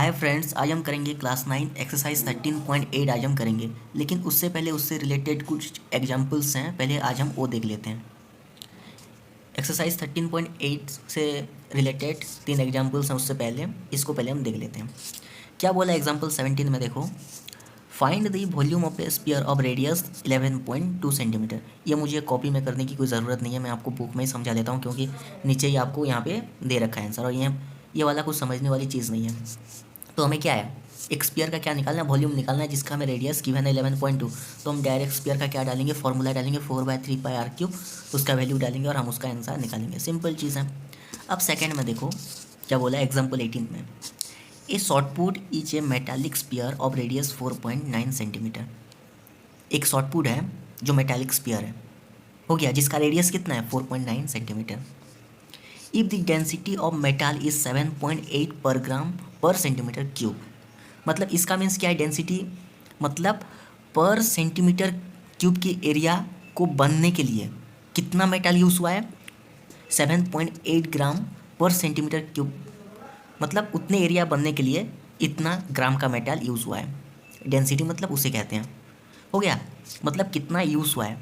Hi friends, आज हम करेंगे क्लास 9 एक्सरसाइज 13.8 आज हम करेंगे। लेकिन उससे पहले उससे रिलेटेड कुछ एग्जांपल्स हैं, पहले आज हम वो देख लेते हैं। एक्सरसाइज 13.8 से रिलेटेड 3 एग्जांपल्स हैं, उससे पहले इसको पहले हम देख लेते हैं। क्या बोला एग्जांपल 17 में, देखो find the volume of a sphere of radius 11.2 centimetre. ये मुझे कॉपी में करने की कोई ज़रूरत नहीं है, मैं आपको बुक में ही समझा देता हूँ, क्योंकि नीचे ही आपको यहाँ पे दे रखा है आंसर, और ये वाला कुछ समझने वाली चीज़ नहीं है। तो हमें क्या है, एक स्फीयर का क्या निकालना है, वॉल्यूम निकालना है, जिसका हमें रेडियस गिवन है 11.2। तो हम डायरेक्ट स्फीयर का क्या डालेंगे, फॉर्मूला डालेंगे 4/3πr3, उसका वैल्यू डालेंगे और हम उसका आंसर निकालेंगे। सिंपल चीज़ है। अब सेकंड में देखो क्या बोला है एग्जाम्पल 18 में, a shot put is a metallic sphere of radius 4.9 centimetre. एक शॉर्टपुट है जो मेटालिक स्फीयर है, हो गया, जिसका रेडियस कितना है 4.9 centimetre. If the density of metal is 7.8 पर ग्राम पर सेंटीमीटर क्यूब। मतलब इसका मीन्स क्या है, डेंसिटी मतलब पर सेंटीमीटर क्यूब के एरिया को बनने के लिए कितना मेटल यूज़ हुआ है, 7.8 ग्राम पर सेंटीमीटर क्यूब। मतलब उतने एरिया बनने के लिए इतना ग्राम का मेटल यूज़ हुआ है। डेंसिटी मतलब उसे कहते हैं, हो गया, मतलब कितना यूज़ हुआ है,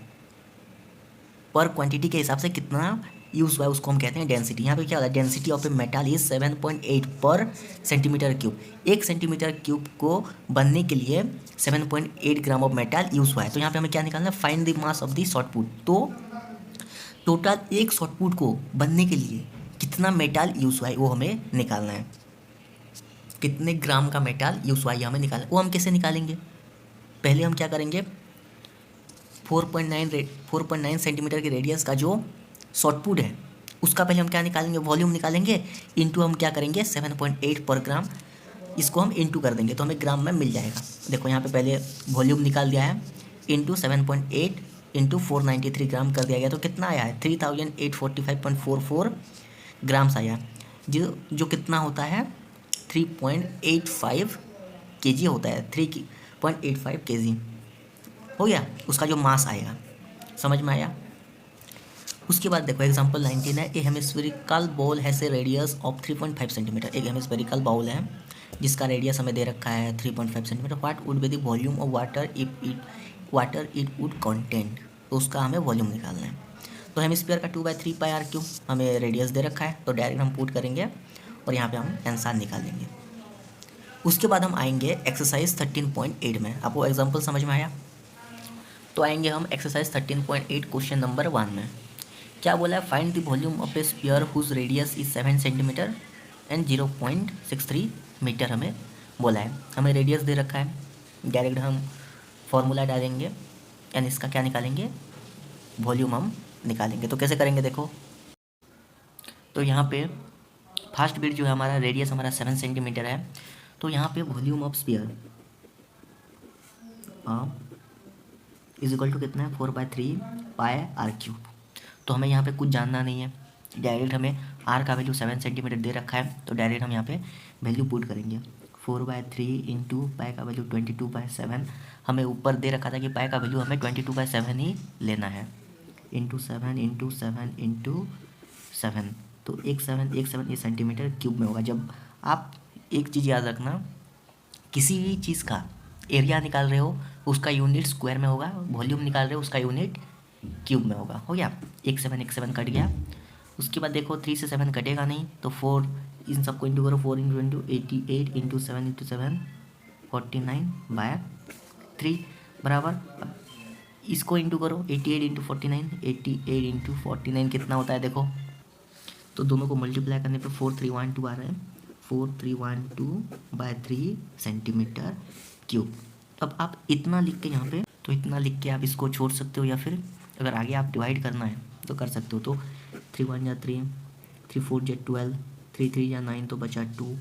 पर क्वांटिटी के हिसाब से कितना यूज़ हुआ है उसको हम कहते हैं डेंसिटी। यहाँ पे क्या होता है, density of a metal is 7.8 पर सेंटीमीटर क्यूब। 1 सेंटीमीटर क्यूब को बनने के लिए 7.8 ग्राम ऑफ मेटल यूज़ हुआ है। तो यहाँ पे हमें क्या निकालना है, find the mass of the shot put. तो टोटल एक शॉर्टपुट को बनने के लिए कितना मेटल यूज़ हुआ है वो हमें निकालना है, कितने ग्राम का मेटल यूज़ हुआ है हमें निकालना है। वो हम कैसे निकालेंगे, पहले हम क्या करेंगे, 4.9 सेंटीमीटर के रेडियस का जो शॉर्टपुट है उसका पहले हम क्या निकालेंगे, वॉल्यूम निकालेंगे, इंटू हम क्या करेंगे 7.8 पर ग्राम, इसको हम इंटू कर देंगे तो हमें ग्राम में मिल जाएगा। देखो यहाँ पे पहले वॉल्यूम निकाल दिया है, इंटू 7.8 इंटू 493 ग्राम कर दिया गया, तो कितना आया है 3845.44 ग्राम्स आया, जो कितना होता है 3.85 केजी होता है, 3.85 केजी हो गया उसका जो मास आएगा। समझ में आया। उसके बाद देखो एग्जांपल 19 है, a hemispherical bowl has a radius of 3.5 centimetre. एक हेमिस्फेरिकल बाउल है जिसका रेडियस हमें दे रखा है 3.5 centimetre. What would be the volume of water it would content. तो उसका हमें वॉल्यूम निकालना है। तो हेमिस्फीयर का 2/3πr3 हमें रेडियस दे रखा है, तो डायरेक्ट हम पुट करेंगे और यहाँ पे हम आंसर निकालेंगे। उसके बाद हम आएंगे एक्सरसाइज 13.8 में। आपको एग्जाम्पल समझ में आया, तो आएंगे हम एक्सरसाइज 13.8 क्वेश्चन नंबर 1 में। क्या बोला है, find the volume of a sphere whose radius is 7 centimetre and 0.63 metre हमें बोला है। हमें रेडियस दे रखा है, डायरेक्ट हम फॉर्मूला डालेंगे एंड इसका क्या निकालेंगे, वॉल्यूम हम निकालेंगे। तो कैसे करेंगे देखो, तो यहाँ पे फर्स्ट बिट जो है हमारा रेडियस हमारा 7 सेंटीमीटर है, तो यहाँ पे volume of sphere is equal to कितना है 4/3πr3। तो हमें यहाँ पे कुछ जानना नहीं है, डायरेक्ट हमें आर का वैल्यू 7 सेंटीमीटर दे रखा है, तो डायरेक्ट हम यहाँ पे वैल्यू पुट करेंगे 4/3 इंटू पाई का वैल्यू 22/7। हमें ऊपर दे रखा था कि पाई का वैल्यू हमें 22/7 ही लेना है, इंटू 7 इंटू 7 इंटू 7। तो एक सेवन ये सेंटीमीटर क्यूब में होगा। जब आप एक चीज़ याद रखना, किसी भी चीज़ का एरिया निकाल रहे हो उसका यूनिट स्क्वायर में होगा, वॉल्यूम निकाल रहे हो उसका यूनिट क्यूब में होगा। हो गया, एक सेवन कट गया। उसके बाद देखो 3 से 7 कटेगा नहीं, तो 4 इन सबको इंटू करो, 4 इंटू 88 इंटू 7 49/3 बराबर। अब इसको इंटू करो 88 इंटू 49, 88 इंटू 49 कितना होता है देखो, तो दोनों को मल्टीप्लाई करने पे 4312 आ रहा है, 4312/3 सेंटीमीटर क्यूब। अब आप इतना लिख के यहाँ पे, तो इतना लिख के आप इसको छोड़ सकते हो, या फिर अगर आगे आप डिवाइड करना है तो कर सकते हो। तो 3 1 जा 3, 3 4 जा 12, 3 3 जा 9 तो बचा 2,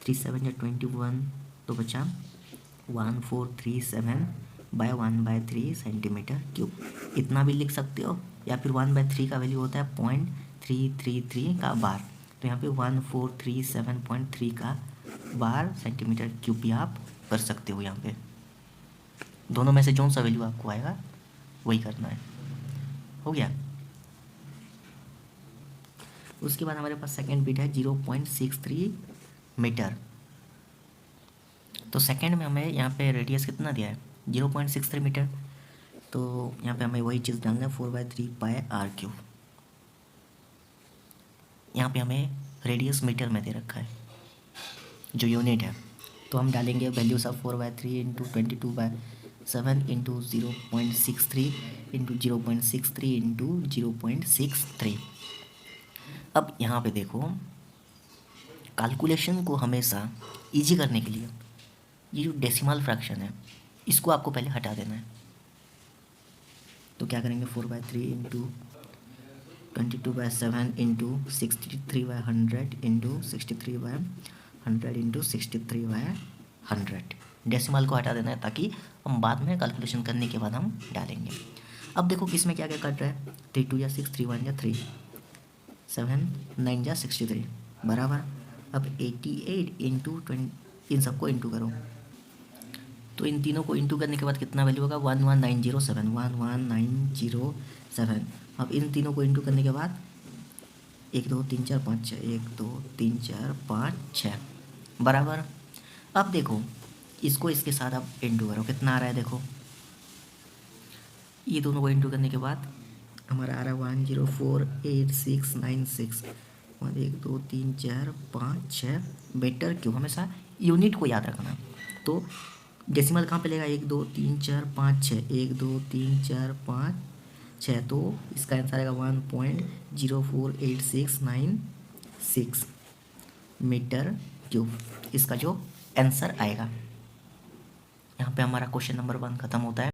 3 7 जा 21 तो बचा 1437/1/3 सेंटीमीटर क्यूब। इतना भी लिख सकते हो, या फिर 1/3 का वैल्यू होता है 0.333 का बार, तो यहाँ पे 1437.3 का बार सेंटीमीटर क्यूब भी आप कर सकते हो। यहाँ पे दोनों में से जो सा वैल्यू आपको आएगा वही करना है। हो गया। उसके बाद हमारे पास सेकंड बिट है 0.63 मीटर। तो सेकंड में हमें यहाँ पे रेडियस कितना दिया है 0.63 मीटर, तो यहाँ पे हमें वही चीज़ डालना है 4/3 पाई आर क्यूब। यहाँ पे हमें रेडियस मीटर में दे रखा है जो यूनिट है, तो हम डालेंगे values of 4/3 into 22/7 into 0.63 into 0.63 into 0.63। अब यहाँ पे देखो, कैलकुलेशन को हमेशा इजी करने के लिए ये जो डेसिमल फ्रैक्शन है इसको आपको पहले हटा देना है। तो क्या करेंगे 4/3 into 22/7 into 63/100 into 63/100 into 63/100। Decimal को हटा देना है ताकि हम बाद में कैलकुलेशन करने के बाद हम डालेंगे। अब देखो किसमें क्या क्या कट रहा है, 3 2 या 6, 3 1 या 3, 7 9 या 63 बराबर। अब 88 इंटू 20, इन सबको इंटू करो, तो इन तीनों को इंटू करने के बाद कितना वैल्यू होगा 11907 11907। अब इन तीनों को इंटू करने के बाद 1 2 3 4 5 6 1 2 3 4 5 6 बराबर। अब देखो इसको इसके साथ अब इंटू करो, कितना आ रहा है देखो, ये दोनों को इंटू करने के बाद हमारा आ रहा है 104896 1 2 3 4 5 6 मीटर क्यूब। हमेशा यूनिट को याद रखना। तो डेसिमल कहाँ पे लेगा 1 2 3 4 5 6 1 2 3 4 5 6, तो इसका आंसर आएगा 1.04896 मीटर क्यूब, इसका जो आंसर आएगा। यहाँ पे हमारा क्वेश्चन नंबर 1 खत्म होता है।